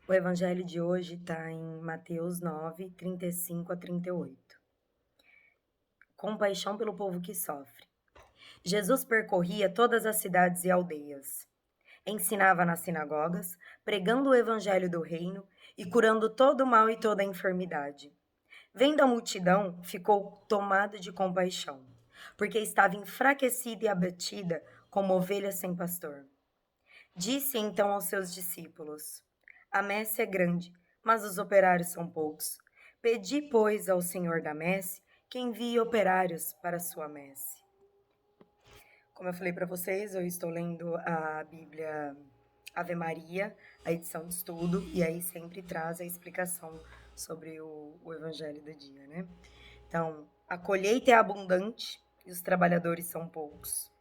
O evangelho de hoje está em Mateus 9, 35 a 38. Compaixão pelo povo que sofre. Jesus percorria todas as cidades e aldeias. Ensinava nas sinagogas, pregando o evangelho do reino e curando todo o mal e toda a enfermidade. Vendo a multidão, ficou tomado de compaixão, porque estava enfraquecida e abatida como ovelha sem pastor. Disse então aos seus discípulos: A messe é grande, mas os operários são poucos. Pedi, pois, ao Senhor da messe que envie operários para a sua messe. Como eu falei para vocês, eu estou lendo a Bíblia Ave Maria, a edição de estudo, e aí sempre traz a explicação sobre o Evangelho do dia, né? Então, a colheita é abundante e os trabalhadores são poucos.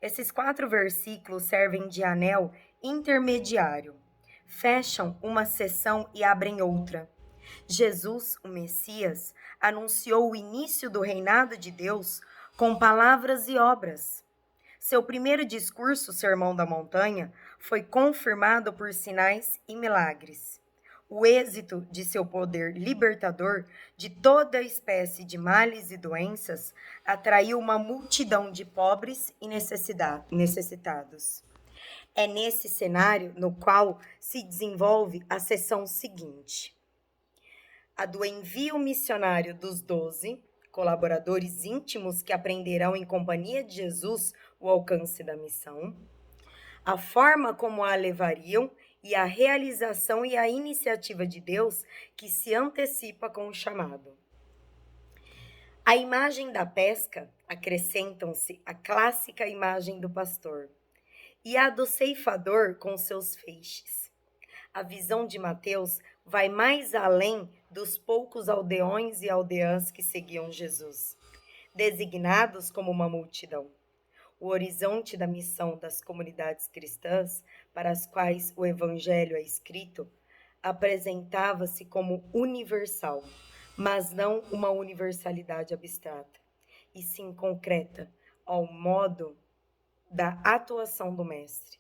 Esses 4 versículos servem de anel intermediário. Fecham uma seção e abrem outra. Jesus, o Messias, anunciou o início do reinado de Deus com palavras e obras. Seu primeiro discurso, o Sermão da Montanha, foi confirmado por sinais e milagres. O êxito de seu poder libertador de toda espécie de males e doenças atraiu uma multidão de pobres e necessitados. É nesse cenário no qual se desenvolve a seção seguinte: a do envio missionário dos 12 colaboradores íntimos que aprenderão em companhia de Jesus o alcance da missão, a forma como a levariam e a realização e a iniciativa de Deus que se antecipa com o chamado. À imagem da pesca, acrescentam-se a clássica imagem do pastor e a do ceifador com seus feixes. A visão de Mateus vai mais além dos poucos aldeões e aldeãs que seguiam Jesus, designados como uma multidão. O horizonte da missão das comunidades cristãs, para as quais o Evangelho é escrito, apresentava-se como universal, mas não uma universalidade abstrata, e sim concreta, ao modo da atuação do Mestre.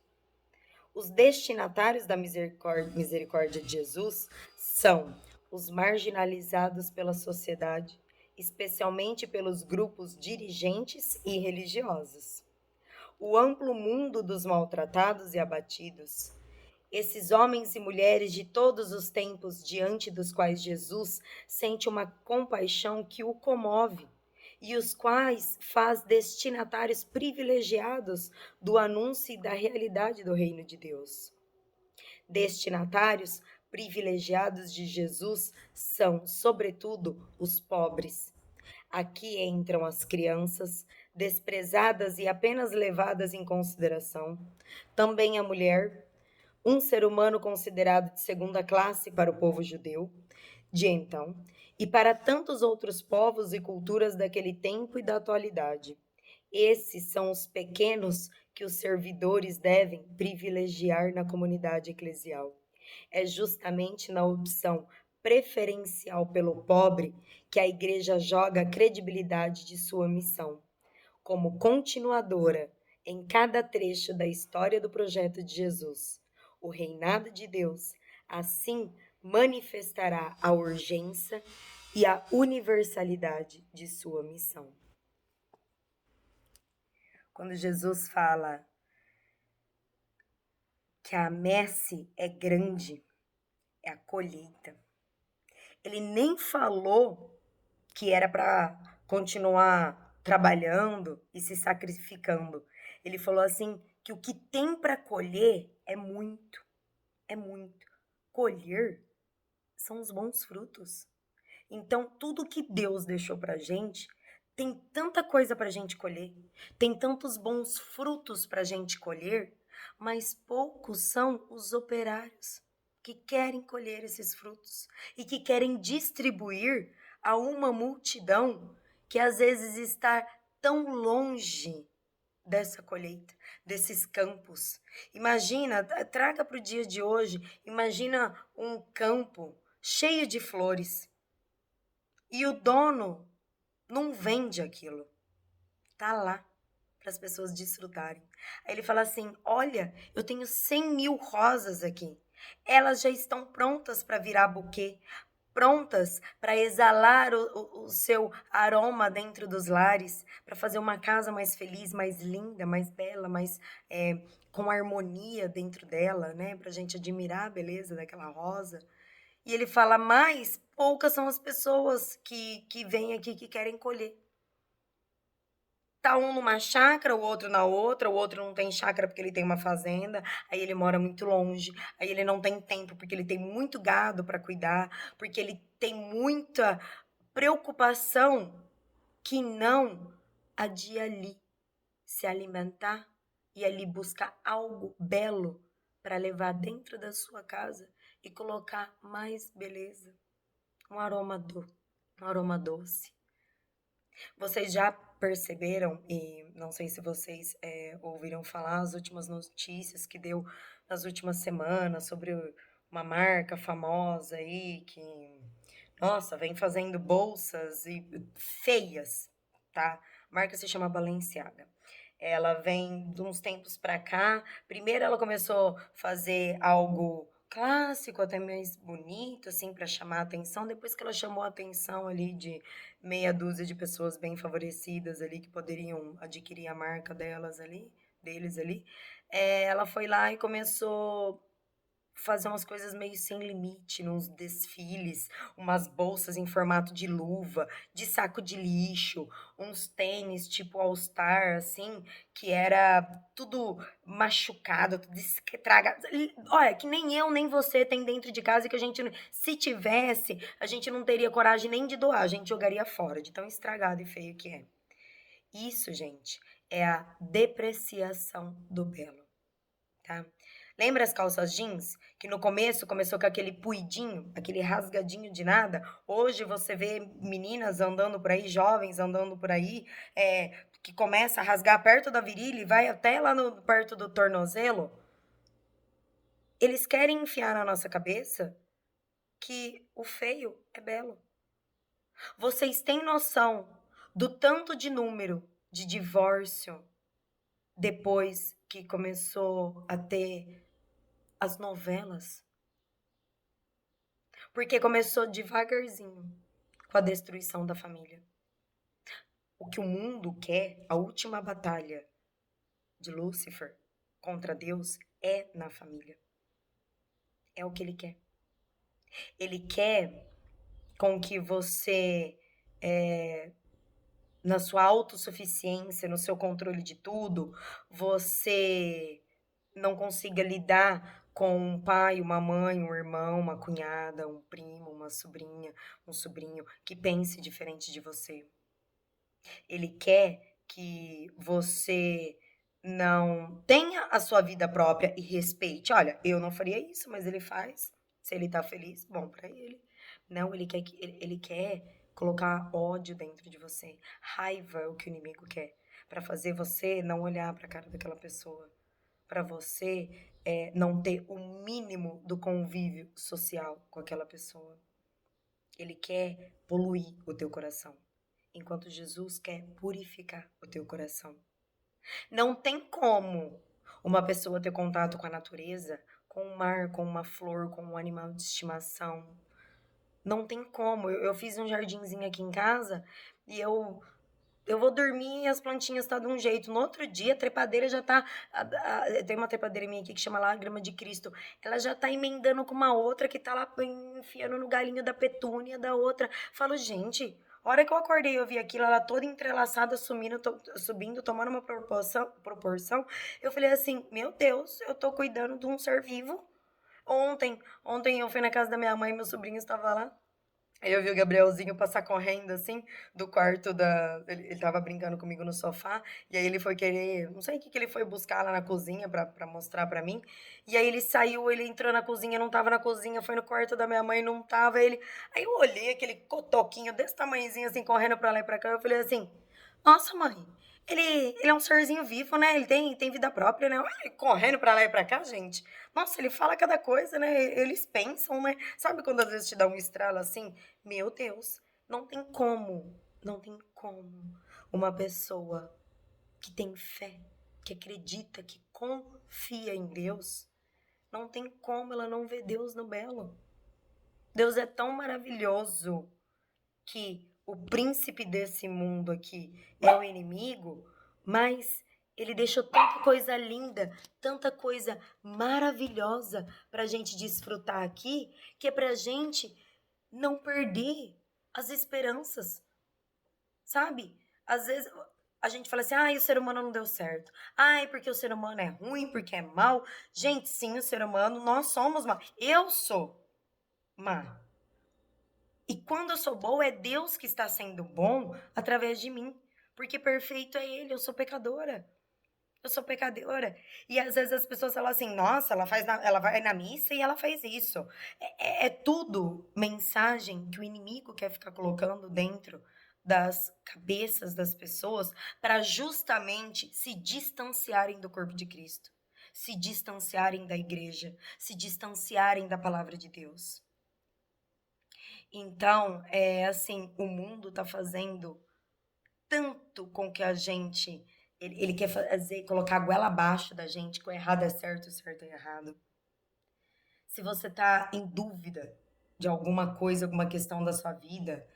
Os destinatários da misericórdia de Jesus são os marginalizados pela sociedade, especialmente pelos grupos dirigentes e religiosos. O amplo mundo dos maltratados e abatidos. Esses homens e mulheres de todos os tempos diante dos quais Jesus sente uma compaixão que o comove e os quais faz destinatários privilegiados do anúncio e da realidade do reino de Deus. Destinatários privilegiados de Jesus são, sobretudo, os pobres. Aqui entram as crianças, desprezadas e apenas levadas em consideração, também a mulher, um ser humano considerado de segunda classe para o povo judeu de então, e para tantos outros povos e culturas daquele tempo e da atualidade. Esses são os pequenos que os servidores devem privilegiar na comunidade eclesial. É justamente na opção preferencial pelo pobre que a igreja joga a credibilidade de sua missão, como continuadora em cada trecho da história do projeto de Jesus. O reinado de Deus, assim, manifestará a urgência e a universalidade de sua missão. Quando Jesus fala que a messe é grande, é a colheita. Ele nem falou que era para continuar trabalhando e se sacrificando. Ele falou assim que o que tem para colher é muito, é muito. Colher são os bons frutos. Então, tudo que Deus deixou para gente tem tanta coisa para gente colher, tem tantos bons frutos para gente colher, mas poucos são os operários que querem colher esses frutos e que querem distribuir a uma multidão que às vezes está tão longe dessa colheita, desses campos. Imagina, traga para o dia de hoje, imagina um campo cheio de flores e o dono não vende aquilo, tá lá para as pessoas desfrutarem. Aí ele fala assim: olha, eu tenho 100.000 rosas aqui. Elas já estão prontas para virar buquê, prontas para exalar o seu aroma dentro dos lares, para fazer uma casa mais feliz, mais linda, mais bela, mais com harmonia dentro dela, né? Para a gente admirar a beleza daquela rosa. E ele fala, mais poucas são as pessoas que vêm aqui que querem colher. Tá um numa chácara, o outro na outra, o outro não tem chácara porque ele tem uma fazenda, aí ele mora muito longe, aí ele não tem tempo porque ele tem muito gado para cuidar, porque ele tem muita preocupação que não a de ali se alimentar e ali buscar algo belo para levar dentro da sua casa e colocar mais beleza, um aroma um aroma doce. Vocês já perceberam, e não sei se vocês ouviram falar as últimas notícias que deu nas últimas semanas sobre uma marca famosa aí que, nossa, vem fazendo bolsas e feias, tá? A marca se chama Balenciaga. Ela vem de uns tempos pra cá. Primeiro ela começou a fazer algo clássico, até mais bonito, assim, para chamar a atenção. Depois que ela chamou a atenção ali de meia dúzia de pessoas bem favorecidas ali que poderiam adquirir a marca deles ali, ela foi lá e começou fazer umas coisas meio sem limite, nos desfiles, umas bolsas em formato de luva, de saco de lixo, uns tênis tipo All Star, assim, que era tudo machucado, tudo estragado. Olha, que nem eu nem você tem dentro de casa, que a gente, se tivesse, a gente não teria coragem nem de doar, a gente jogaria fora, de tão estragado e feio que é. Isso, gente, é a depreciação do belo, tá? Lembra as calças jeans? Que no começo começou com aquele puidinho, aquele rasgadinho de nada. Hoje você vê meninas andando por aí, jovens andando por aí, que começa a rasgar perto da virilha e vai até lá no, perto do tornozelo. Eles querem enfiar na nossa cabeça que o feio é belo. Vocês têm noção do tanto de número de divórcio depois que começou a ter as novelas? Porque começou devagarzinho com a destruição da família. O que o mundo quer, a última batalha de Lúcifer contra Deus é na família. É o que ele quer. Ele quer com que você, na sua autossuficiência, no seu controle de tudo, você não consiga lidar com um pai, uma mãe, um irmão, uma cunhada, um primo, uma sobrinha, um sobrinho que pense diferente de você. Ele quer que você não tenha a sua vida própria e respeite. Olha, eu não faria isso, mas ele faz. Se ele tá feliz, bom pra ele. Não, ele quer colocar ódio dentro de você. Raiva é o que o inimigo quer, pra fazer você não olhar pra cara daquela pessoa, pra você não ter o mínimo do convívio social com aquela pessoa. Ele quer poluir o teu coração, enquanto Jesus quer purificar o teu coração. Não tem como uma pessoa ter contato com a natureza, com o mar, com uma flor, com um animal de estimação. Não tem como. Eu fiz um jardinzinho aqui em casa e eu vou dormir e as plantinhas tá de um jeito. No outro dia, a trepadeira já tá. Tem uma trepadeira minha aqui que chama Lágrima de Cristo. Ela já tá emendando com uma outra que tá lá enfiando no galinho da petúnia da outra. Falo, gente, a hora que eu acordei eu vi aquilo, ela toda entrelaçada, subindo, tomando uma proporção. Eu falei assim, meu Deus, eu tô cuidando de um ser vivo. Ontem eu fui na casa da minha mãe, meu sobrinho estava lá. Aí eu vi o Gabrielzinho passar correndo, assim, do quarto da... Ele tava brincando comigo no sofá, e aí ele foi querer... Não sei o que ele foi buscar lá na cozinha pra mostrar pra mim. E aí ele saiu, ele entrou na cozinha, não tava na cozinha, foi no quarto da minha mãe, não tava ele... Aí eu olhei aquele cotoquinho desse tamanhozinho, assim, correndo pra lá e pra cá, eu falei assim, nossa, mãe, ele é um serzinho vivo, né? Ele tem vida própria, né? Olha ele correndo pra lá e pra cá, gente. Nossa, ele fala cada coisa, né? Eles pensam, né? Sabe quando às vezes te dá um estralo assim? Meu Deus, não tem como uma pessoa que tem fé, que acredita, que confia em Deus, Não tem como ela não ver Deus no belo. Deus é tão maravilhoso que o príncipe desse mundo aqui é o inimigo, mas ele deixou tanta coisa linda, tanta coisa maravilhosa pra gente desfrutar aqui, que é pra gente não perder as esperanças, sabe? Às vezes a gente fala assim, ai, o ser humano não deu certo. Ai, porque o ser humano é ruim, porque é mau. Gente, sim, o ser humano, nós somos má. Eu sou má. E quando eu sou boa, é Deus que está sendo bom através de mim. Porque perfeito é Ele, eu sou pecadora. Eu sou pecadora. E às vezes as pessoas falam assim, nossa, ela vai na missa e ela faz isso. É tudo mensagem que o inimigo quer ficar colocando dentro das cabeças das pessoas para justamente se distanciarem do corpo de Cristo, se distanciarem da igreja, se distanciarem da palavra de Deus. Então, assim, o mundo está fazendo tanto com que a gente. Ele quer fazer, colocar a goela abaixo da gente, que o errado é certo, o certo é errado. Se você está em dúvida de alguma coisa, alguma questão da sua vida,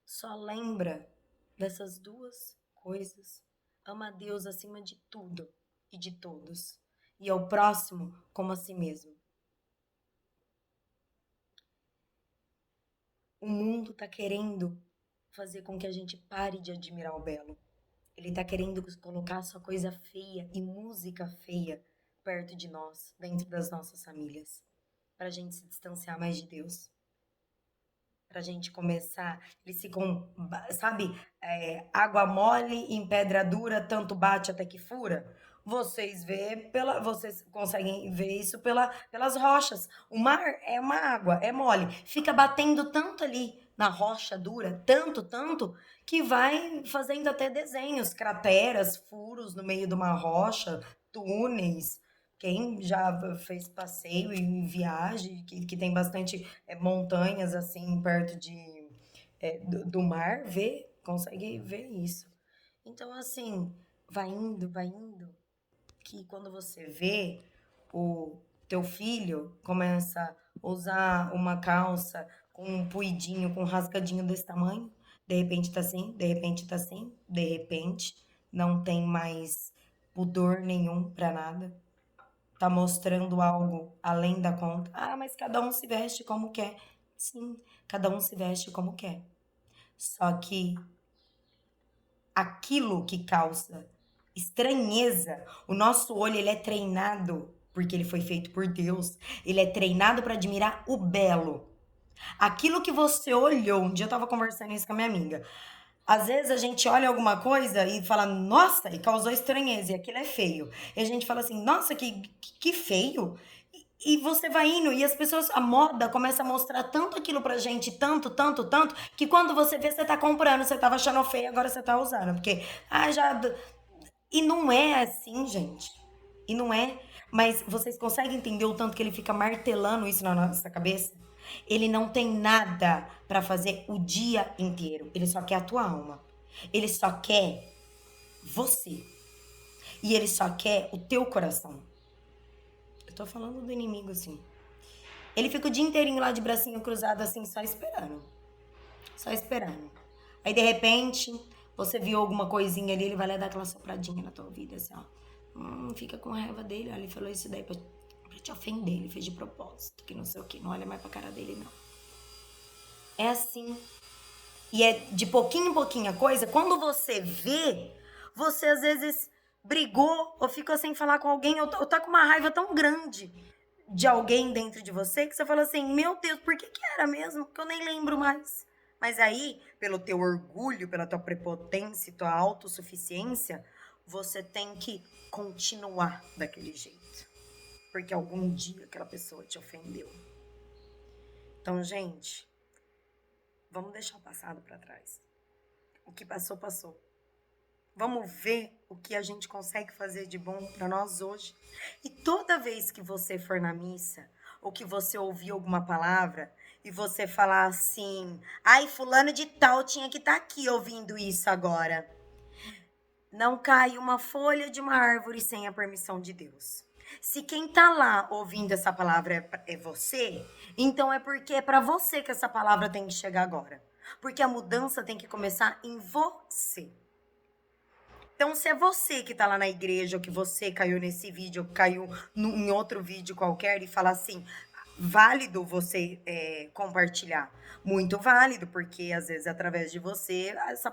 só lembra dessas duas coisas. Ama a Deus acima de tudo e de todos. E ao próximo como a si mesmo. O mundo está querendo fazer com que a gente pare de admirar o belo. Ele está querendo colocar só coisa feia e música feia perto de nós, dentro das nossas famílias, para a gente se distanciar mais de Deus. Para a gente começar, eles ficam, sabe, água mole em pedra dura, tanto bate até que fura. Vocês conseguem ver isso pelas rochas. O mar é uma água, é mole, fica batendo tanto ali na rocha dura, tanto, que vai fazendo até desenhos, crateras, furos no meio de uma rocha, túneis. Quem já fez passeio em viagem, que tem bastante montanhas assim perto do mar, consegue ver isso. Então, assim, vai indo, que quando você vê o teu filho começa a usar uma calça com um puidinho, com um rasgadinho desse tamanho, de repente tá assim, de repente tá assim, de repente não tem mais pudor nenhum pra nada, tá mostrando algo além da conta. Ah, mas cada um se veste como quer. Sim, cada um se veste como quer. Só que aquilo que causa estranheza, o nosso olho ele é treinado porque ele foi feito por Deus. Ele é treinado para admirar o belo. Aquilo que você olhou, um dia eu tava conversando isso com a minha amiga. Às vezes a gente olha alguma coisa e fala, nossa, e causou estranheza, e aquilo é feio. E a gente fala assim, nossa, que feio. E você vai indo, e as pessoas, a moda começa a mostrar tanto aquilo pra gente, tanto, que quando você vê, você tá comprando, você tava achando feio, agora você tá usando. Porque, já. E não é assim, gente. E não é. Mas vocês conseguem entender o tanto que ele fica martelando isso na nossa cabeça? Ele não tem nada pra fazer o dia inteiro. Ele só quer a tua alma. Ele só quer você. E ele só quer o teu coração. Eu tô falando do inimigo, assim. Ele fica o dia inteirinho lá de bracinho cruzado, assim, só esperando. Só esperando. Aí, de repente, você viu alguma coisinha ali, ele vai lá dar aquela sopradinha na tua vida, assim, ó. Fica com raiva dele, olha, ele falou isso daí pra te ofender, ele fez de propósito, que não sei o que, não olha mais pra cara dele, não. É assim. E é de pouquinho em pouquinho a coisa, quando você vê, você às vezes brigou ou ficou sem falar com alguém, ou tá com uma raiva tão grande de alguém dentro de você que você fala assim, meu Deus, por que era mesmo? Que eu nem lembro mais. Mas aí, pelo teu orgulho, pela tua prepotência, tua autossuficiência, você tem que continuar daquele jeito. Porque algum dia aquela pessoa te ofendeu. Então, gente, vamos deixar o passado para trás. O que passou, passou. Vamos ver o que a gente consegue fazer de bom para nós hoje. E toda vez que você for na missa, ou que você ouvir alguma palavra, e você falar assim, ai, fulano de tal tinha que estar aqui ouvindo isso agora. Não cai uma folha de uma árvore sem a permissão de Deus. Se quem tá lá ouvindo essa palavra é você, então é porque é para você que essa palavra tem que chegar agora. Porque a mudança tem que começar em você. Então, se é você que tá lá na igreja, ou que você caiu nesse vídeo, ou caiu em outro vídeo qualquer e fala assim, válido você compartilhar. Muito válido, porque às vezes através de você, essa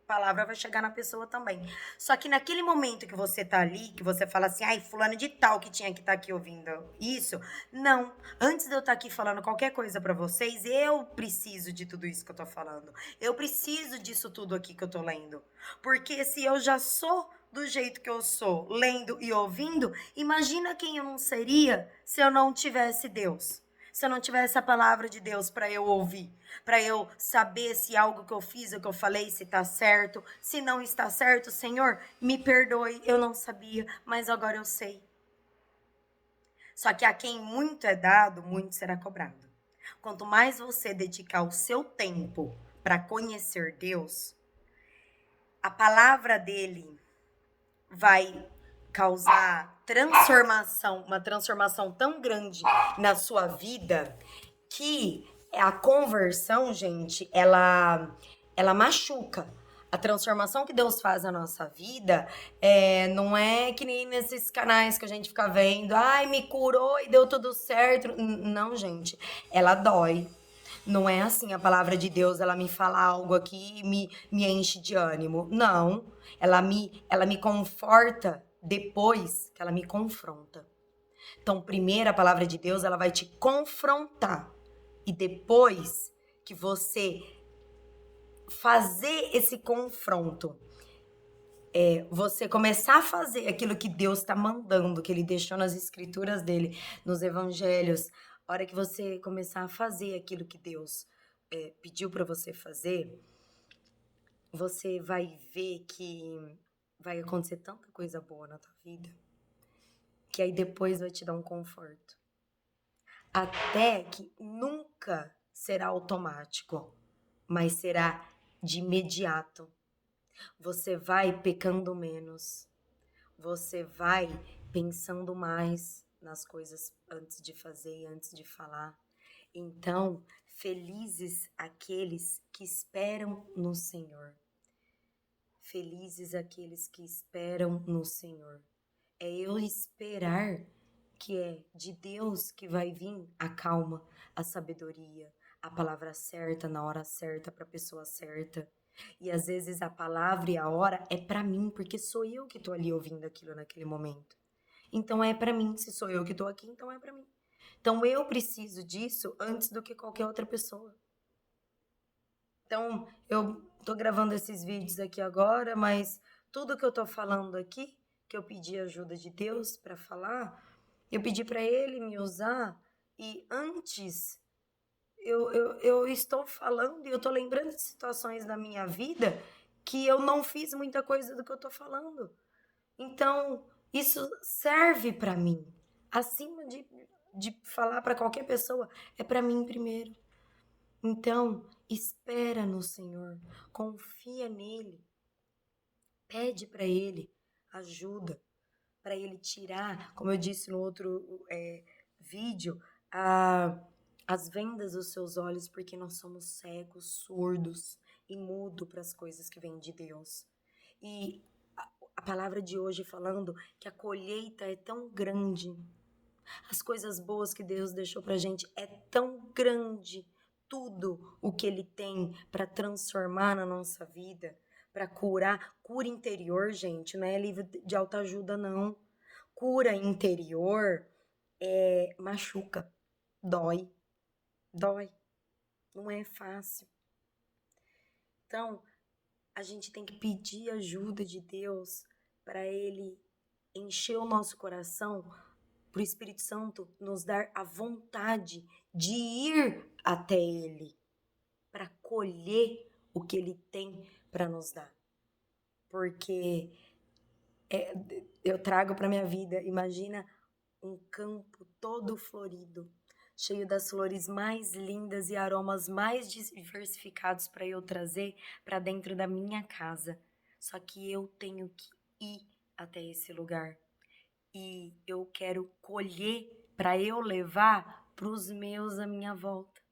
palavra vai chegar na pessoa também. Só que naquele momento que você tá ali, que você fala assim, ai, fulano de tal que tinha que estar aqui ouvindo isso. Não. Antes de eu estar aqui falando qualquer coisa pra vocês, eu preciso de tudo isso que eu tô falando. Eu preciso disso tudo aqui que eu tô lendo. Porque se eu já sou do jeito que eu sou, lendo e ouvindo, imagina quem eu não seria se eu não tivesse Deus. Se eu não tivesse a palavra de Deus para eu ouvir, para eu saber se algo que eu fiz ou que eu falei, se está certo, se não está certo, Senhor, me perdoe, eu não sabia, mas agora eu sei. Só que a quem muito é dado, muito será cobrado. Quanto mais você dedicar o seu tempo para conhecer Deus, a palavra dele vai causar transformação, uma transformação tão grande na sua vida que a conversão, gente, ela machuca. A transformação que Deus faz na nossa vida não é que nem nesses canais que a gente fica vendo, ai, me curou e deu tudo certo. Não, gente, ela dói. Não é assim, a palavra de Deus, ela me fala algo aqui e me enche de ânimo. Não, ela me conforta depois que ela me confronta. Então, primeiro a palavra de Deus, ela vai te confrontar. E depois que você fazer esse confronto, você começar a fazer aquilo que Deus está mandando, que Ele deixou nas escrituras dele, nos evangelhos, a hora que você começar a fazer aquilo que Deus pediu para você fazer, você vai ver que vai acontecer tanta coisa boa na tua vida, que aí depois vai te dar um conforto. Até que nunca será automático, mas será de imediato. Você vai pecando menos, você vai pensando mais nas coisas antes de fazer e antes de falar. Então, felizes aqueles que esperam no Senhor. Felizes aqueles que esperam no Senhor. É eu esperar que é de Deus que vai vir a calma, a sabedoria, a palavra certa na hora certa para a pessoa certa. E às vezes a palavra e a hora é para mim, porque sou eu que tô ali ouvindo aquilo naquele momento. Então é para mim, se sou eu que tô aqui, então é para mim. Então eu preciso disso antes do que qualquer outra pessoa. Então, eu tô gravando esses vídeos aqui agora, mas tudo que eu tô falando aqui, que eu pedi ajuda de Deus para falar, eu pedi para Ele me usar e antes eu estou falando e eu tô lembrando de situações da minha vida que eu não fiz muita coisa do que eu tô falando. Então, isso serve para mim. Acima de falar para qualquer pessoa, é para mim primeiro. Então, espera no Senhor, confia nele, pede para ele ajuda, para ele tirar, como eu disse no outro vídeo, as vendas dos seus olhos, porque nós somos cegos, surdos e mudo para as coisas que vêm de Deus. E a palavra de hoje falando que a colheita é tão grande, as coisas boas que Deus deixou pra gente é tão grande, tudo o que Ele tem para transformar na nossa vida, para curar, cura interior, gente, não é livro de autoajuda, não. Cura interior machuca, dói, dói, não é fácil. Então, a gente tem que pedir ajuda de Deus para Ele encher o nosso coração, para o Espírito Santo nos dar a vontade de ir até Ele, para colher o que Ele tem para nos dar. Porque eu trago para minha vida, imagina um campo todo florido, cheio das flores mais lindas e aromas mais diversificados para eu trazer para dentro da minha casa. Só que eu tenho que ir até esse lugar. e eu quero colher para eu levar para os meus à minha volta.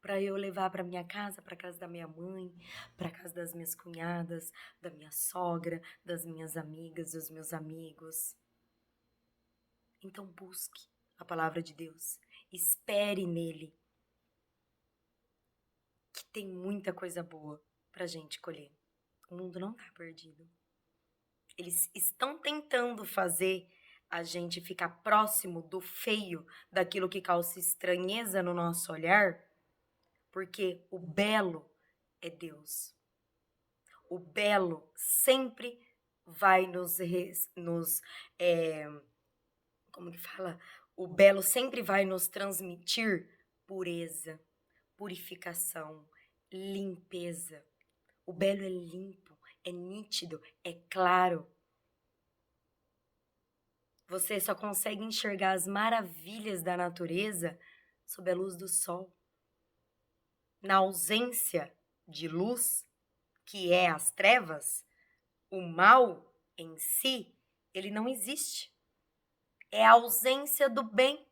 Para eu levar para minha casa, para casa da minha mãe, para casa das minhas cunhadas, da minha sogra, das minhas amigas, dos meus amigos. Então busque a palavra de Deus, espere nele, que tem muita coisa boa pra gente colher. O mundo não tá perdido. Eles estão tentando fazer a gente ficar próximo do feio, daquilo que causa estranheza no nosso olhar, porque o belo é Deus. O belo sempre vai como que fala? O belo sempre vai nos transmitir pureza, purificação, limpeza. O belo é limpo, é nítido, é claro. Você só consegue enxergar as maravilhas da natureza sob a luz do sol. Na ausência de luz, que é as trevas, o mal em si, ele não existe. É a ausência do bem.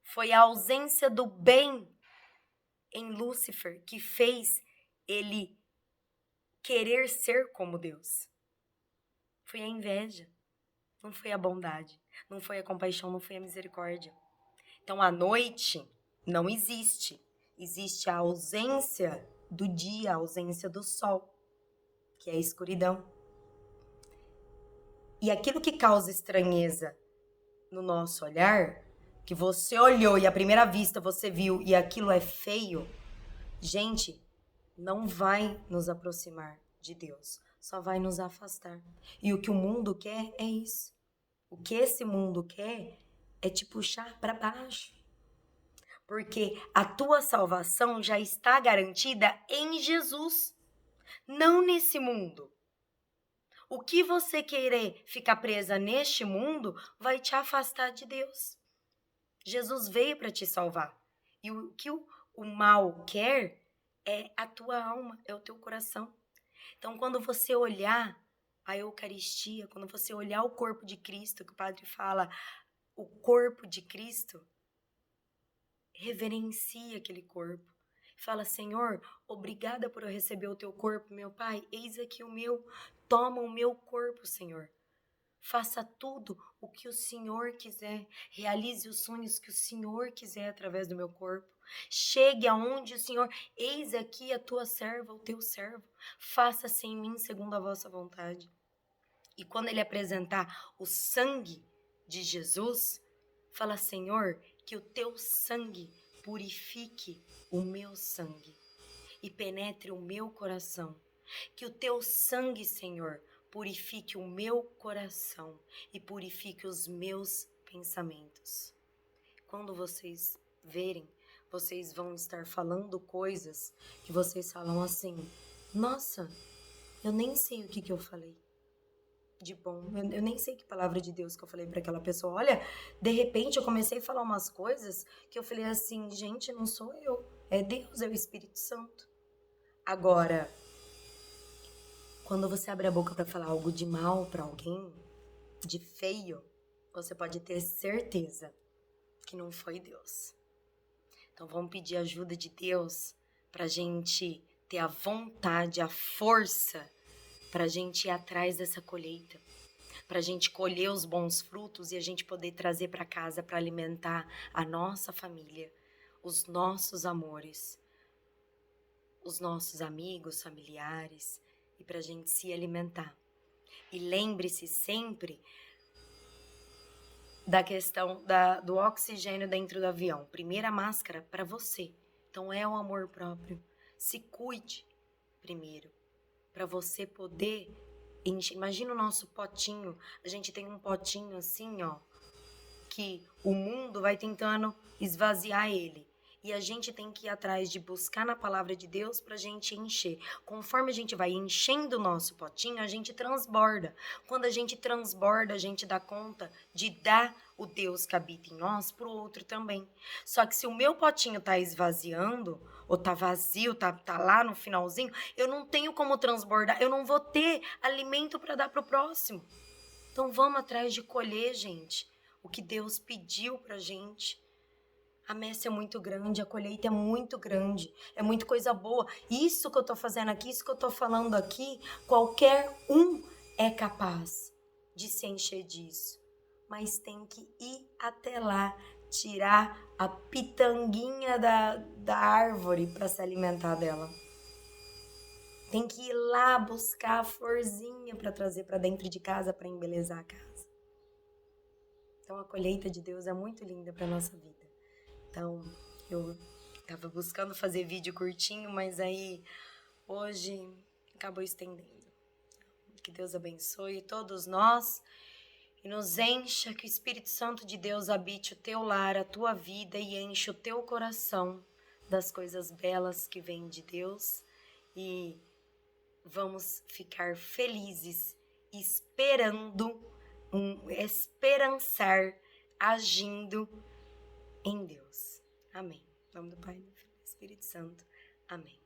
Foi a ausência do bem em Lúcifer que fez ele querer ser como Deus. Foi a inveja, não foi a bondade, não foi a compaixão, não foi a misericórdia. Então a noite não existe. Existe a ausência do dia, a ausência do sol, que é a escuridão. E aquilo que causa estranheza no nosso olhar, que você olhou e à primeira vista você viu e aquilo é feio, gente, não vai nos aproximar de Deus, só vai nos afastar. E o que o mundo quer é isso. O que esse mundo quer é te puxar para baixo. Porque a tua salvação já está garantida em Jesus, não nesse mundo. O que você querer ficar presa neste mundo vai te afastar de Deus. Jesus veio para te salvar. E o que o mal quer é a tua alma, é o teu coração. Então, quando você olhar a Eucaristia, quando você olhar o corpo de Cristo, que o padre fala, o corpo de Cristo, reverencie aquele corpo. Fala, Senhor, obrigada por eu receber o teu corpo, meu Pai. Eis aqui o meu. Toma o meu corpo, Senhor. Faça tudo o que o Senhor quiser. Realize os sonhos que o Senhor quiser através do meu corpo. Chegue aonde o Senhor... Eis aqui a tua serva, o teu servo. Faça-se em mim segundo a vossa vontade. E quando ele apresentar o sangue de Jesus, fala, Senhor, que o teu sangue purifique o meu sangue e penetre o meu coração. Que o teu sangue, Senhor, purifique o meu coração e purifique os meus pensamentos. Quando vocês verem, vocês vão estar falando coisas que vocês falam assim, nossa, eu nem sei o que eu falei de bom, eu nem sei que palavra de Deus que eu falei para aquela pessoa. Olha, de repente eu comecei a falar umas coisas que eu falei assim, gente, não sou eu, é Deus, é o Espírito Santo. Agora, quando você abre a boca para falar algo de mal para alguém, de feio, você pode ter certeza que não foi Deus. Então vamos pedir ajuda de Deus pra gente ter a vontade, a força pra gente ir atrás dessa colheita, pra gente colher os bons frutos e a gente poder trazer para casa para alimentar a nossa família, os nossos amores, os nossos amigos, familiares, e pra gente se alimentar. E lembre-se sempre da questão do oxigênio dentro do avião. Primeira máscara para você. Então é o amor próprio. Se cuide primeiro, para você poder encher. Imagina o nosso potinho. A gente tem um potinho assim, ó, que o mundo vai tentando esvaziar ele. E a gente tem que ir atrás de buscar na palavra de Deus pra gente encher. Conforme a gente vai enchendo o nosso potinho, a gente transborda. Quando a gente transborda, a gente dá conta de dar o Deus que habita em nós pro outro também. Só que se o meu potinho tá esvaziando, ou tá vazio, tá lá no finalzinho, eu não tenho como transbordar, eu não vou ter alimento para dar pro próximo. Então vamos atrás de colher, gente, o que Deus pediu pra gente. A messe é muito grande, a colheita é muito grande, é muita coisa boa. Isso que eu tô fazendo aqui, isso que eu tô falando aqui, qualquer um é capaz de se encher disso. Mas tem que ir até lá, tirar a pitanguinha da árvore para se alimentar dela. Tem que ir lá buscar a florzinha para trazer para dentro de casa, para embelezar a casa. Então a colheita de Deus é muito linda para nossa vida. Então eu tava buscando fazer vídeo curtinho, mas aí hoje acabou estendendo. Que Deus abençoe todos nós e nos encha, que o Espírito Santo de Deus habite o teu lar, a tua vida e enche o teu coração das coisas belas que vêm de Deus e vamos ficar felizes esperando, esperançar, agindo em Deus. Amém. Em nome do Pai, do Filho e do Espírito Santo. Amém.